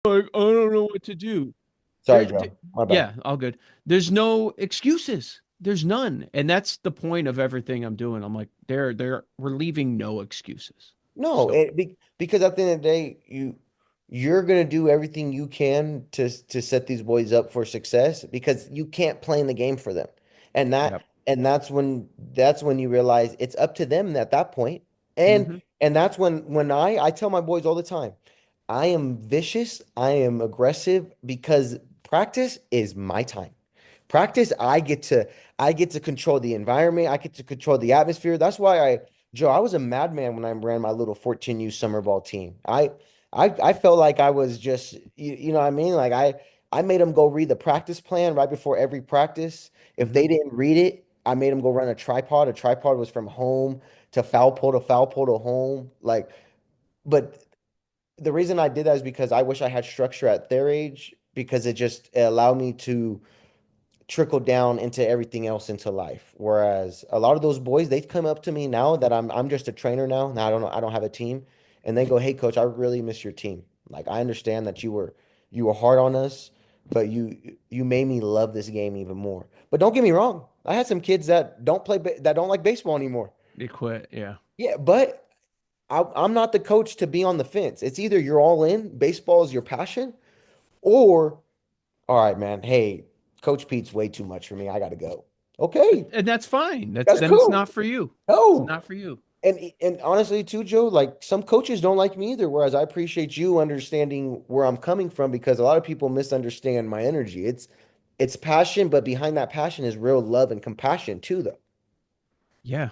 like, I don't know what to do. Sorry, There, Joe. My bad. yeah, all good. There's no excuses. There's none. And that's the point of everything I'm doing. I'm like, we're leaving no excuses. No, So, because at the end of the day, you're gonna do everything you can to set these boys up for success because you can't play in the game for them. And yep. that's when you realize it's up to them at that point. And Hmm. and that's when I tell my boys all the time, I am vicious, I am aggressive because practice is my time. Practice, I get to control the environment. I get to control the atmosphere. That's why Joe, I was a madman when I ran my little 14U summer ball team. I felt like I was just you know what I mean? Like I made them go read the practice plan right before every practice. If Hmm. they didn't read it, I made them go run a tripod. A tripod was from home to foul pole to foul pole to home. Like, but the reason I did that is because I wish I had structure at their age because it allowed me to trickle down into everything else into life. Whereas a lot of those boys, they come up to me now that I'm just a trainer now. Now I don't have a team, and they go, "Hey coach, I really miss your team. Like I understand that you were hard on us, but you made me love this game even more." But don't get me wrong, I had some kids that that don't like baseball anymore. They quit. Yeah. Yeah, but I'm not the coach to be on the fence. It's either you're all in, baseball is your passion, or all right, man. Hey, Coach Pete's way too much for me. I gotta go. Okay, And that's fine. that's Then it's cool. not for you. It's No, not for you. and honestly, too, Joe, like some coaches don't like me either. Whereas I appreciate you understanding where I'm coming from because a lot of people misunderstand my energy. It's passion, but behind that passion is real love and compassion too, though. Yeah.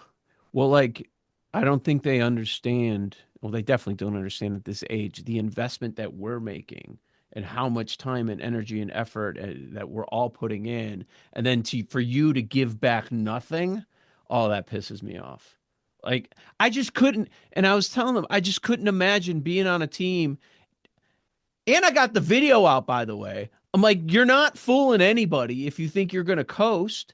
Well, like, I don't think they understand. Well, they definitely don't understand at this age the investment that we're making and how much time and energy and effort that we're all putting in. And then for you to give back nothing, all that pisses me off. Like, I just couldn't. And I was telling them, I just couldn't imagine being on a team. And I got the video out, by the way. I'm like, you're not fooling anybody if you think you're going to coast.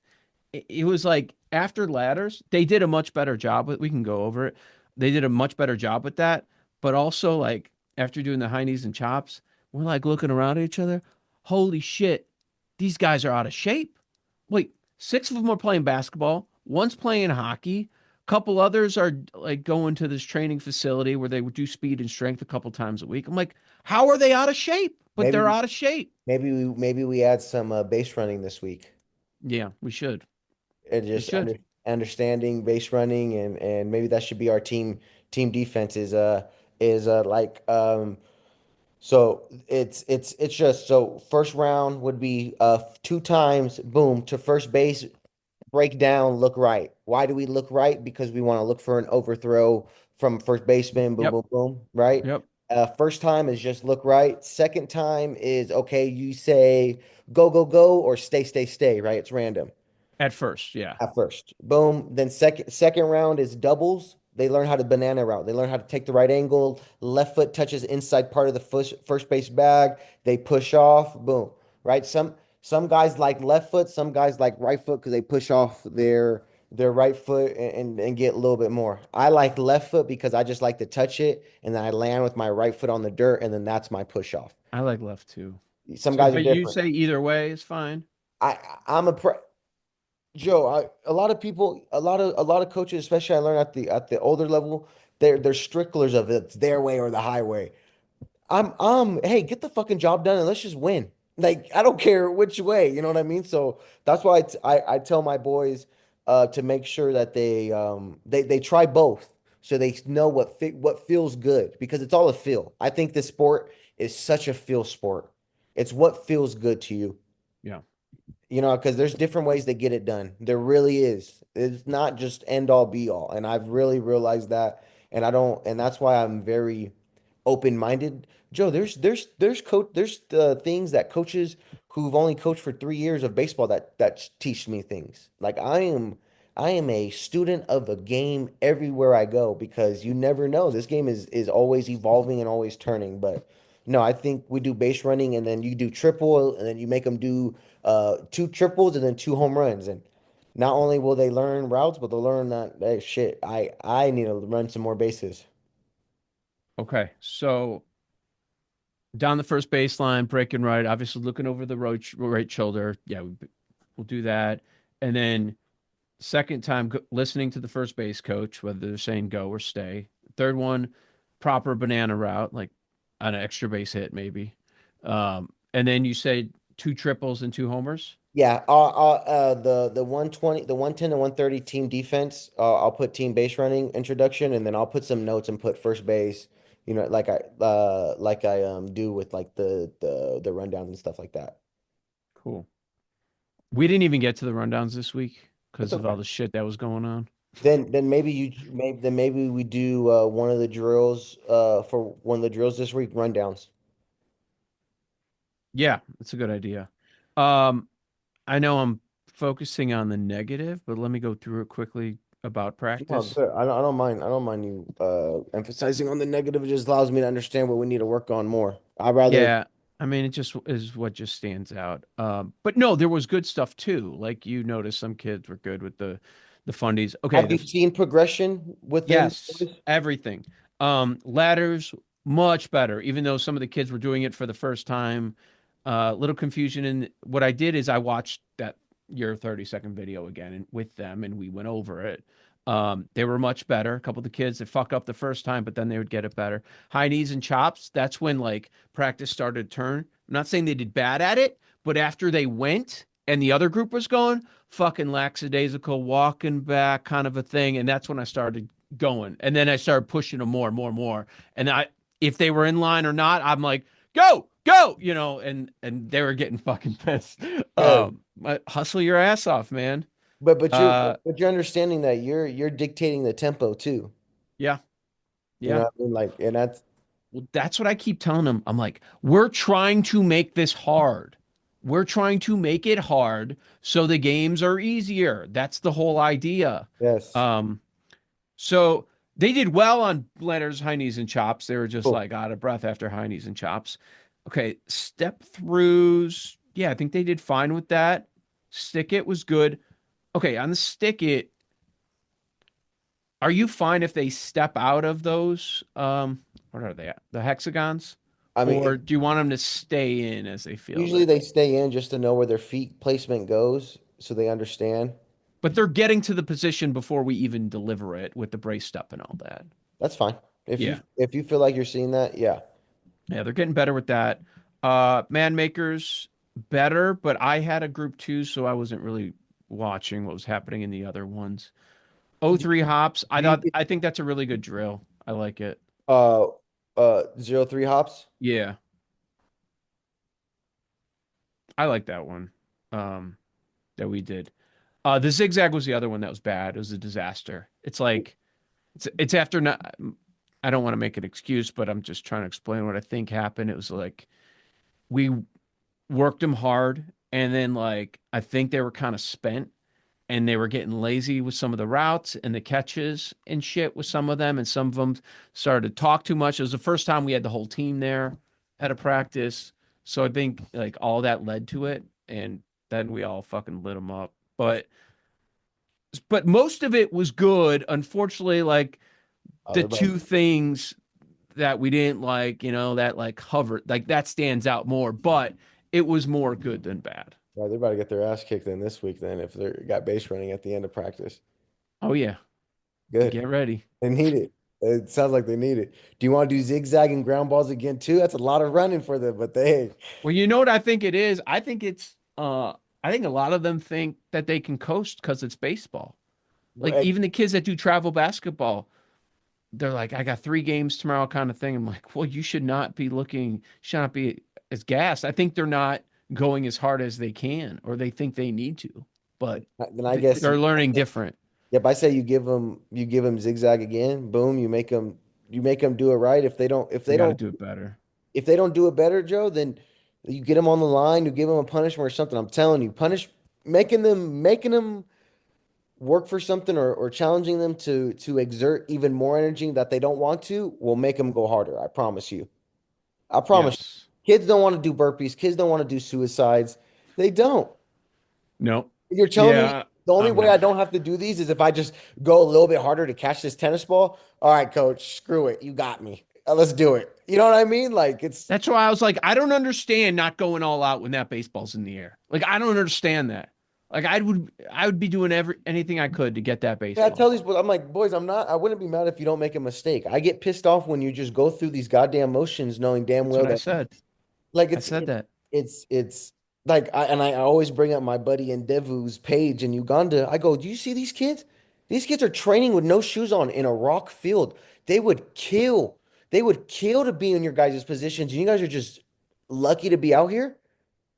It was like after ladders, they did a much better job with. We can go over it. They did a much better job with that. But also, like after doing the high knees and chops, we're like looking around at each other. Holy shit, these guys are out of shape. Wait, six of them are playing basketball. One's playing hockey. A couple others are like going to this training facility where they would do speed and strength a couple times a week. I'm like, how are they out of shape? But they're Maybe out of shape. maybe we add some base running this week. Yeah, we should. And We just should. understanding base running and maybe that should be our team defense is like so it's just so first round would be two times boom to first base, break down, look right. Why do we look right? Because we want to look for an overthrow from first baseman, boom, Yep. boom, boom, right? Yep. First time is just look right. Second time is okay, you say go, go, go, or stay, stay, stay, right? It's random At first, yeah. at first. Boom. Then second round is doubles. They learn how to banana route. They learn how to take the right angle. Left foot touches inside part of the first base bag. They push off. Boom. Right. Some guys like left foot. Some guys like right foot because they push off their right foot and get a little bit more. I like left foot because I just like to touch it and then I land with my right foot on the dirt and then that's my push off. I like left too. Some So, guys are but you different. say either way is fine. I'm a pre Joe, a lot of people, a lot of coaches, especially I learned at the older level, they're stricklers of it's their way or the highway. Hey, get the fucking job done and let's just win. Like I don't care which way, you know what I mean? So that's why I tell my boys to make sure that they try both so they know what feels good because it's all a feel. I think this sport is such a feel sport. It's what feels good to you. Yeah. Because there's different ways to get it done. There really is. It's not just end all be all. And I've really realized that. And that's why I'm very open-minded. Joe, there's things that coaches who've only coached for 3 years of baseball that teach me things. Like I am a student of the game everywhere I go because you never know. This game is always evolving and always turning. But no, I think we do base running and then you do triple and then you make them do two triples and then two home runs. And not only will they learn routes, but they'll learn that hey shit, I need to run some more bases. Okay. So down the first baseline, breaking right, obviously looking over the right shoulder. Yeah, we'll do that. And then second time, listening to the first base coach, whether they're saying go or stay. Third one, proper banana route, like an extra base hit, maybe. And then you say two triples and two homers. Yeah, the 120, the 110 to 130 team defense. I'll put team base running introduction, and then I'll put some notes and put first base. Like I do with like the rundowns and stuff like that. Cool. We didn't even get to the rundowns this week That's because of okay. all the shit that was going on. Then maybe we do one of the drills for one of the drills this week rundowns. Yeah, that's a good idea. Um, I know I'm focusing on the negative, but let me go through it quickly about No, practice. good. I don't mind you emphasizing on the negative. It just allows me to understand what we need to work on more. I'd rather Yeah, I mean, it just is what just stands out. But no, there was good stuff too. Like you noticed, some kids were good with the fundies. Okay, have you seen progression within the yes, boys? everything. Ladders much better, even though some of the kids were doing it for the first time. Little confusion. And what I did is I watched that your 30-second video again and with them, and we went over it. They were much better. A couple of the kids that fuck up the first time, but then they would get it better. High knees and chops. That's when like practice started to turn. I'm not saying they did bad at it, but after they went and the other group was going, fucking lackadaisical, walking back kind of a thing. And that's when I started going. And then I started pushing them more and more and more. And if they were in line or not, I'm like, go, go, and they were getting fucking pissed. Good. Hustle your ass off, man. But Uh, you're understanding that you're dictating the tempo too. yeah, You know yeah. what I mean? Like, and that's Well, that's what I keep telling them. I'm like, we're trying to make this hard. We're trying to make it hard so the games are easier. That's the whole idea. yes. Um, So they did well on Leonard's high knees and chops. They were just Cool. like out of breath after high knees and chops. Okay, step throughs. Yeah, I think they did fine with that. Stick it was good. Okay, on the stick it, are you fine if they step out of those? What are they at? The hexagons? I mean, Or do you want them to stay in as they feel usually it? they stay in just to know where their feet placement goes, so they understand. But they're getting to the position before we even deliver it with the brace step and all that. That's fine. Yeah. If you feel like you're seeing that, yeah. Yeah, they're getting better with that. Man makers better, but I had a group too, so I wasn't really watching what was happening in the other ones. O Do, three hops. do you get I think that's a really good drill. I like it. uh 0-3 hops? Yeah, I like that one. Um, that we did. The zigzag was the other one that was bad. It was a disaster. It's like it's after not. I don't want to make an excuse, but I'm just trying to explain what I think happened. It was like we worked them hard, and then like I think they were kind of spent and they were getting lazy with some of the routes and the catches and shit with some of them, and some of them started to talk too much. It was the first time we had the whole team there at a practice, so I think like all that led to it, and then we all fucking lit them up. But most of it was good. Unfortunately, like the They're two things that we didn't like, that like hovered, like that stands out more, but it was more good than bad. about to get their ass kicked in this week then if they got base running at the end of practice. Oh yeah, Good. get ready. They need it. It sounds like they need it. Do you want to do zigzag and ground balls again too? That's a lot of running for them, but they Well, you know what I think it is? I think a lot of them think that they can coast because it's baseball. Like hey, even the kids that do travel basketball, they're like, I got 3 games tomorrow kind of thing. I'm like, well, you should not be should not be as gassed. I think they're not going as hard as they can or they think they need to, but then I guess they're learning different. yep, I say you give them zigzag again, boom, you make them do it right. They got to do it better. If they don't do it better, Joe, then you get them on the line, you give them a punishment or something. I'm telling you, making them work for something or challenging them to exert even more energy that they don't want to will make them go harder. I promise you. I promise you. Yes. Kids don't want to do burpees. Kids don't want to do suicides. They don't. No. You're telling me Yeah, the only I'm way I not. don't have to do these is if I just go a little bit harder to catch this tennis ball. All right, coach, screw it. You got me. let's do it. You know what I mean? Like it's That's why I was like, I don't understand not going all out when that baseball's in the air. Like, I don't understand that. Like, I would be doing anything I could to get that Yeah, I baseball. tell these boys, I'm like, boys, I wouldn't be mad if you don't make a mistake. I get pissed off when you just go through these goddamn motions knowing damn That's well what I that said. like I said that. it's like I always bring up my buddy Endeavu's page in Uganda. I go, do you see these kids? These kids are training with no shoes on in a rock field. They would kill. They would kill to be in your guys' positions. And you guys are just lucky to be out here.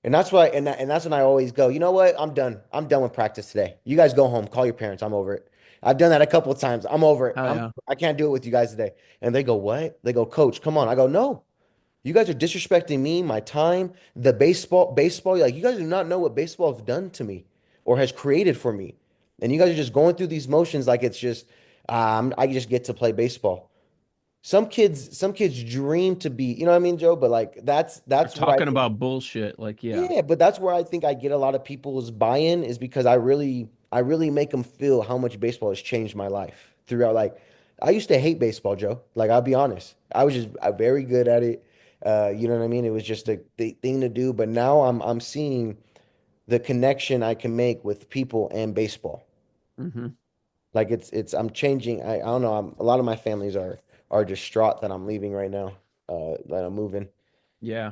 And that's why, and that's when I always go, you know what? I'm done. I'm done with practice today. You guys go home, call your parents. I'm over it. I've done that a couple of times. I'm over it. Hell yeah. I can't do it with you guys today. And they go, what? They go, coach, come on. I go, no. You guys are disrespecting me, my time, the baseball. Like you guys do not know what baseball has done to me or has created for me. And you guys are just going through these motions like it's just I just get to play baseball. Some kids dream to be, you know what I mean, Joe? But like They're that's where I talking think about bullshit. Like, yeah. yeah, but that's where I think I get a lot of people's buy-in is because I really make them feel how much baseball has changed my life throughout. Like, I used to hate baseball, Joe. Like, I'll be honest, I was just very good at it. You know what I mean? It was just the thing to do. But now I'm seeing the connection I can make with people and baseball. Hmm. Like, I'm changing. I don't know. A lot of my families are distraught that I'm leaving right now. That I'm moving. Yeah.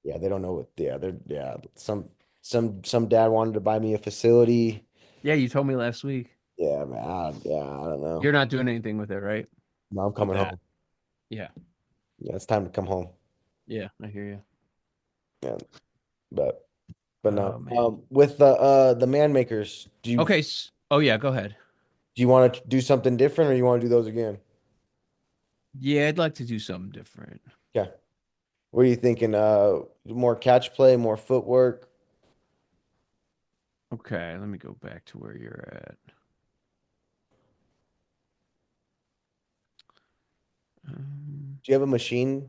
Yeah, they don't know what. Yeah, some dad wanted to buy me a facility. Yeah, you told me last week. Yeah, man. I don't know. You're not doing anything with it, right? No, I'm With coming that. home. Yeah. Yeah, it's time to come home. Yeah, I hear you. Yeah, but but no. Oh man. With the man makers, Okay. Oh yeah, go ahead. do you want to do something different or you want to do those again? Yeah, I'd like to do something different. Yeah. What are you thinking? More catch play, more footwork. Okay, let me go back to where you're at. Um, Do you have a machine?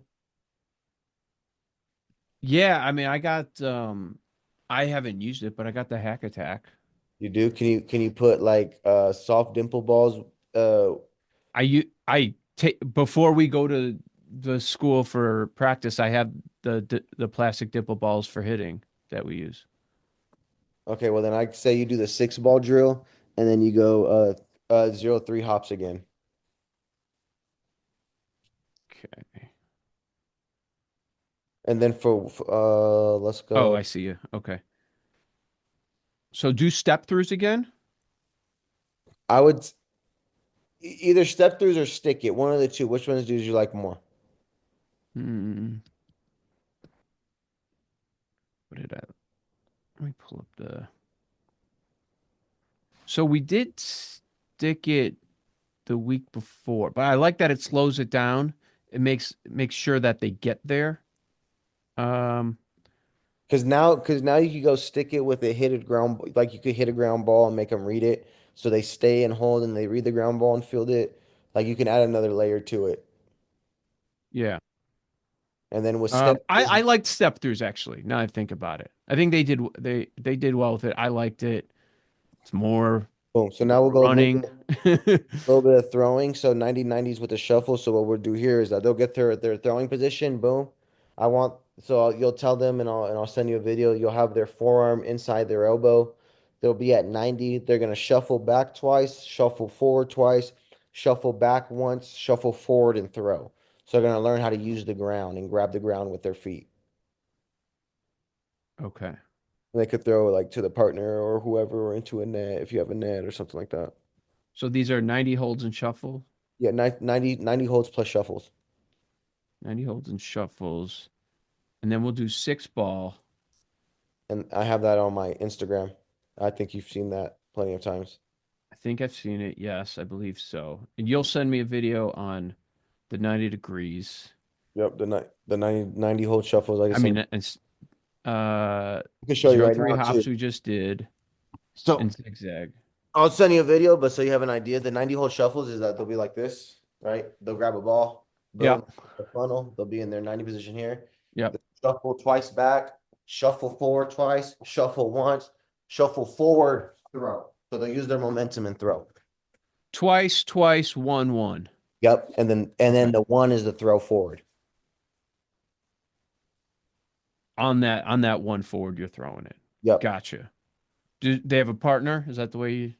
yeah, I mean, I haven't used it, but I got the hack attack. You do? Can you put like soft dimple balls? I take before we go to the school for practice, I have the plastic dipple balls for hitting that we use. Okay, well then I say you do the 6 ball drill and then you go 0 3 hops again. Okay. And then let's Oh, go. I see you. Okay. So do step throughs again? I would either step throughs or stick it. One of the two. Which ones do you like more? Hmm. What did I? Let me pull up the. So we did stick it the week before, but I like that it slows it down. It makes sure that they get there. Um, Because now you could go stick it with a hit ground, like you could hit a ground ball and make them read it, so they stay and hold and they read the ground ball and field it. Like you can add another layer to it. yeah. And then with step I liked step throughs actually. Now I think about it, I think they did well with it. I liked it. It's boom. So now we'll more go running. a little bit of throwing. So 90-90s with the shuffle. So what we'll do here is that they'll get their throwing position. Boom. You'll tell them and I'll send you a video. You'll have their forearm inside their elbow. They'll be at 90. They're gonna shuffle back twice, shuffle forward twice, shuffle back once, shuffle forward and throw. So they're gonna learn how to use the ground and grab the ground with their feet. Okay. And they could throw like to the partner or whoever or into a net if you have a net or something like that. So these are 90 holds and shuffle, Yeah, 90 holds plus shuffles. 90 holds and shuffles, and then we'll do 6 ball. And I have that on my Instagram. I think you've seen that plenty of times. I think I've seen it. Yes, I believe so. And you'll send me a video on the 90 degrees. Yep, the 90 hold shuffles. I can I mean, send. and I can show you zero right three now too. hops we just did, So and zigzag. I'll send you a video, but so you have an idea. The 90 hold shuffles is that they'll be like this, right? They'll grab a ball, boom, Yep. the funnel. They'll be in their 90 position here. Yep. Shuffle twice back, shuffle forward twice, shuffle once, shuffle forward, throw. So they'll use their momentum and throw. Twice, twice, one, one. Yep. And then Okay. the one is the throw forward. On that one forward, you're throwing it. Yep. Gotcha. Do they have a partner? Is that the way you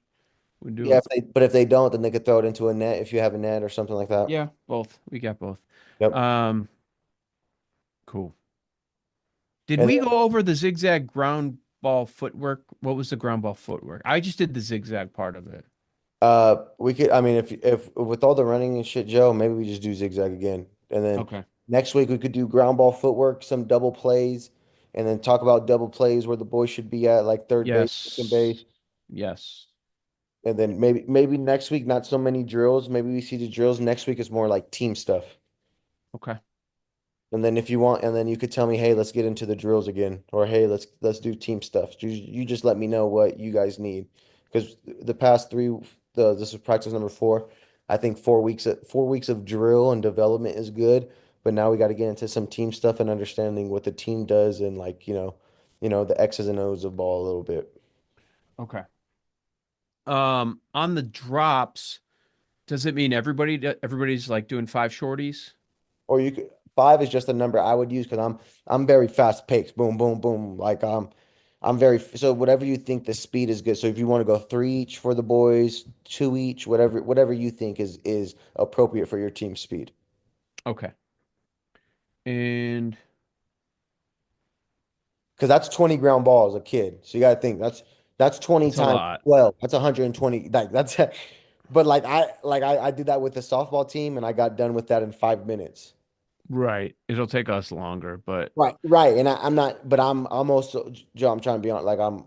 would do Yeah, it? but if they don't, then they could throw it into a net if you have a net or something like that. Yeah, both. We got both. Yep. Um, cool. Did And we go over the zigzag ground ball footwork? What was the ground ball footwork? I just did the zigzag part of it. we could, I mean, if with all the running and shit, Joe, maybe we just do zigzag again. And then Okay. next week we could do ground ball footwork, some double plays, and then talk about double plays where the boys should be at, like third base, second base. Yes. Yes. And then maybe next week, not so many drills. Maybe we see the drills. Next week is more like team stuff. Okay. And then if you want, and then you could tell me, hey, let's get into the drills again, or hey, let's do team stuff. You just let me know what you guys need, because the past three, this is practice number four. I think 4 weeks of drill and development is good, but now we got to get into some team stuff and understanding what the team does and like the X's and O's of ball a little bit. Okay. On the drops, does it mean everybody's like doing five shorties? Or you could five is just a number I would use because I'm very fast paced. Boom, boom, boom. Like I'm very so whatever you think the speed is good. So if you want to go three each for the boys, two each, whatever you think is appropriate for your team speed. Okay. And Because that's 20 ground balls a kid. So you got to think that's 20 it's a times lot. 12. That's 120. Like that's but I did that with the softball team and I got done with that in 5 minutes. Right. It'll take us longer, but Right, right, and I'm not, but I'm also Joe. I'm trying to be on. Like I'm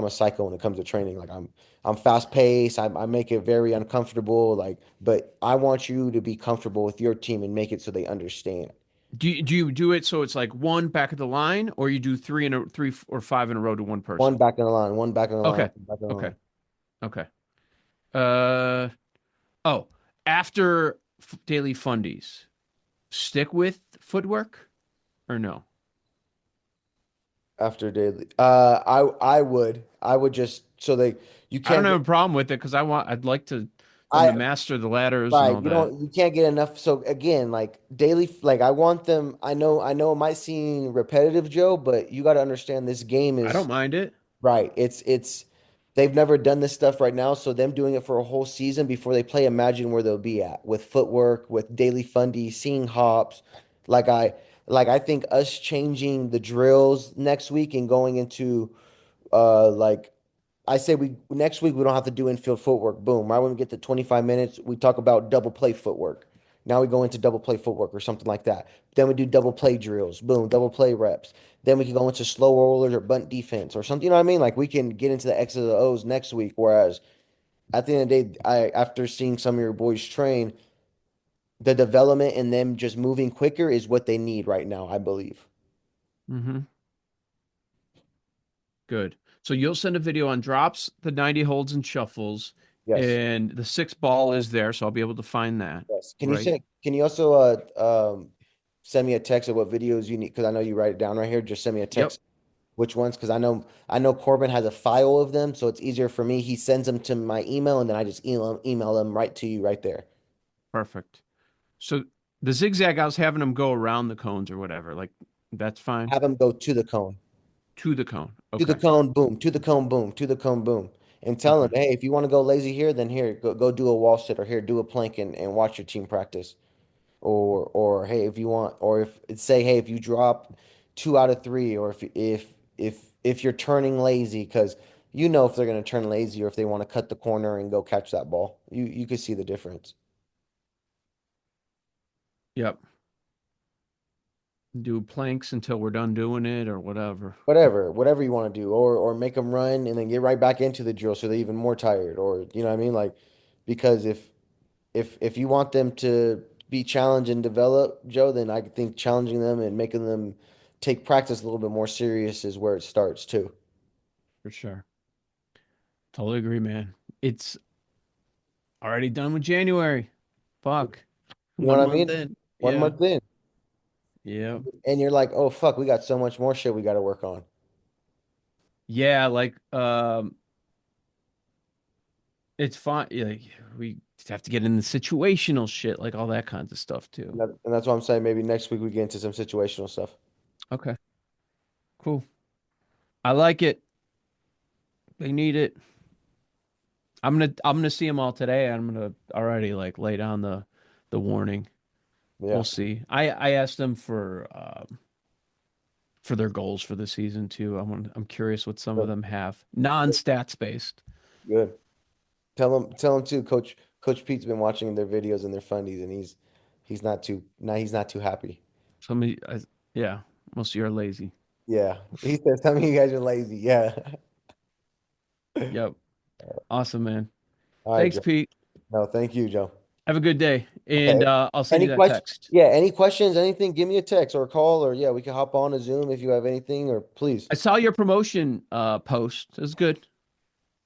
a psycho when it comes to training. Like I'm fast paced. I make it very uncomfortable. Like, but I want you to be comfortable with your team and make it so they understand. do you do it so it's like one back at the line, or you do three or five in a row to one One person? back in the line, one back in the line, Okay. one back in the Okay. line. Okay. Uh oh. After daily fundies, stick with footwork or no? After daily, I would just so they you I don't can't have get a problem with it because I'd like to them to I master the ladders and Right, all that. you can't get enough. So again, like daily, like I want them. I know it might seem repetitive, Joe, but you got to understand this game I don't is mind it. right. They've never done this stuff right now, so them doing it for a whole season before they play, imagine where they'll be at with footwork, with daily fundy, seeing hops. Like I, I think us changing the drills next week and going into like I say we next week we don't have to do infield footwork. Boom. Right when we get to 25 minutes, we talk about double play footwork. Now we go into double play footwork or something like that. Then we do double play drills. Boom, double play reps. Then we can go into slow rollers or bunt defense or something. You know what I mean? Like we can get into the X's and O's next week. Whereas at the end of the day, after seeing some of your boys train, the development and them just moving quicker is what they need right now, I believe. Mm-hmm. Good. So you'll send a video on drops, the 90 holds and shuffles, Yes. and the six ball is there, so I'll be able to find that. Yes. Right. Can you also send me a text of what videos you need? Because I know you write it down right here. Just send me a Yep. text which ones because I know Corbin has a file of them, so it's easier for me. He sends them to my email and then I just email them right to you right there. Perfect. So the zigzag, I was having them go around the cones or whatever. Like that's fine. Have them go to the cone. To the cone. To the Okay. cone, boom, to the cone, boom, to the cone, boom. And tell them, Okay. hey, if you want to go lazy here, then here, go do a wall sit or here, do a plank and watch your team practice. Or hey, if you want, or if say, hey, if you drop 2 out of 3, or if you're turning lazy, because you know if they're gonna turn lazy or if they want to cut the corner and go catch that ball. You could see the difference. Yep. Do planks until we're done doing it or whatever. Whatever you want to do, or make them run and then get right back into the drill so they're even more tired, or you know what I mean, like because if you want them to be challenged and develop, Joe, then I think challenging them and making them take practice a little bit more serious is where it starts too. For sure. Totally agree, man. It's already done with January. Fuck. You know One what I month mean? in. One Yeah. month in, Yeah. and you're like, oh fuck, we got so much more shit we got to work on. Yeah, like it's fine. Like we Just have to get in the situational shit, like all that kinds of stuff too. And that's why I'm saying maybe next week we get into some situational stuff. Okay, cool. I like it. They need it. I'm gonna see them all today. I'm gonna already like lay down the warning. We'll Yeah. see. I asked them for their goals for the season too. I'm curious what some of Good. them have non-stats based. Good. Tell him too. Coach Pete's been watching their videos and their fundies, and he's not too happy. Somebody, yeah, most of you are lazy. Yeah, he said some of you guys are lazy. Yeah. Yep. Awesome, man. All right, Thanks, Joe. Pete. No, thank you, Joe. Have a good day, and Okay. I'll send you Any that questions? text. Yeah, any questions, anything, give me a text or a call, or yeah, we can hop on a Zoom if you have anything, or please. I saw your promotion post. That's good.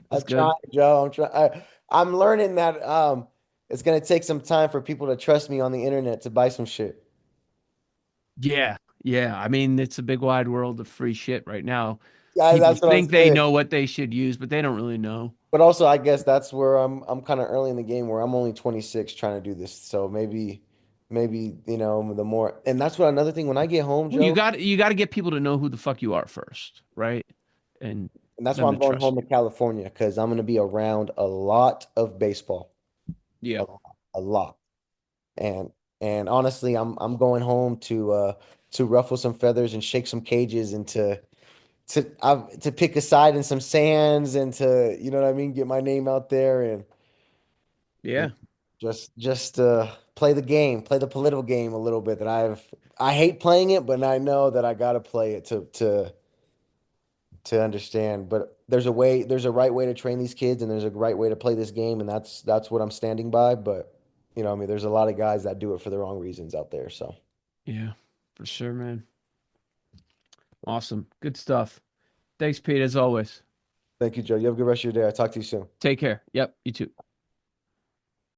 That's I'm trying, good. Joe. I'm learning that it's gonna take some time for people to trust me on the internet to buy some shit. Yeah, yeah. I mean, it's a big wide world of free shit right now. Yeah, People that's what I'm think they saying. know what they should use, but they don't really know. But also, I guess that's where I'm kind of early in the game where I'm only 26 trying to do this. So maybe the more, and that's what another thing when I get home, Well, Joe, you got to get people to know who the fuck you are first, right? And and that's why them I'm to going trust home to you. California because I'm gonna be around a lot of baseball, Yeah. a, a lot. And and honestly, I'm going home to ruffle some feathers and shake some cages and to pick a side in some sands and to what I mean, get my name out there and Yeah. just play the game, play the political game a little bit that I hate playing it, but I know that I gotta play it to understand. But there's a right way to train these kids, and there's a right way to play this game, and that's what I'm standing by. But I mean, there's a lot of guys that do it for the wrong reasons out there. So Yeah. For sure, man. Awesome. Good stuff. Thanks, Pete, as always. thank you, Joe. You have a good rest of your day. I'll talk to you soon. Take care. Yep. You too.